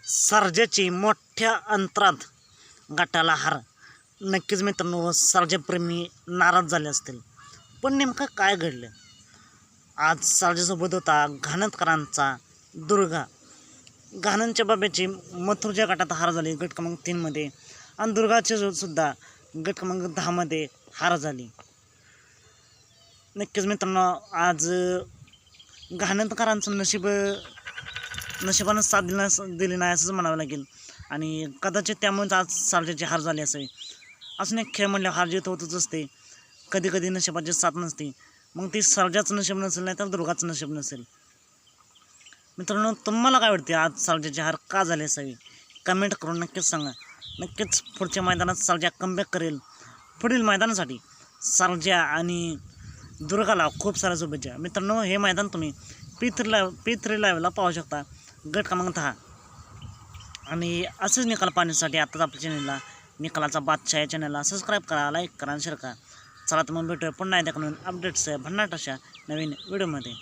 सर्जाची मोठ्या अंतरात गटाला हार. नक्कीच मित्रांनो, सर्जाप्रेमी नाराज झाले असतील. पण नेमकं काय घडलं? आज सर्जासोबत होता घाणतकरांचा दुर्गा. घाणनच्या बाब्याची मथुरच्या गटात हार झाली गट क्रमांक 3मध्ये, आणि दुर्गाचे सुद्धा गट क्रमांक 10मध्ये हार झाली. नक्कीच मित्रांनो, आज घाणतकरांचं नशिबानं साथ दिली नाही असंच म्हणावं लागेल, आणि कदाचित त्यामुळेच आज सर्जाची हार झाली असावी. असून एक खेळ म्हणल्यावर हार जीत होतच असते. कधी कधी नशिबाची साथ नसते. मग ती सर्जाचं नशीब नसेल, नाही तर दुर्गाचं नशीब नसेल. मित्रांनो, तुम्हाला काय वाटते आज सर्जाची हार का झाली असावी? कमेंट करून नक्कीच सांगा. नक्कीच पुढच्या मैदानात सर्जा कमबॅक करेल. पुढील मैदानासाठी सर्जा आणि दुर्गाला खूप साऱ्या शुभेच्छा. मित्रांनो, हे मैदान तुम्ही P3 लाईव्हला पाहू शकता, गट क्रमांक 10. आणि असेच निकाल पाहण्यासाठी आताच आपल्या चॅनलला निकालाचा बादशाह या चॅनलला सबस्क्राईब करा, लाईक करा आणि शेअर करा. चला तर मग भेटूया पुन्हा एकदा नवीन अपडेट्स भन्नाट अशा नवीन व्हिडिओमध्ये.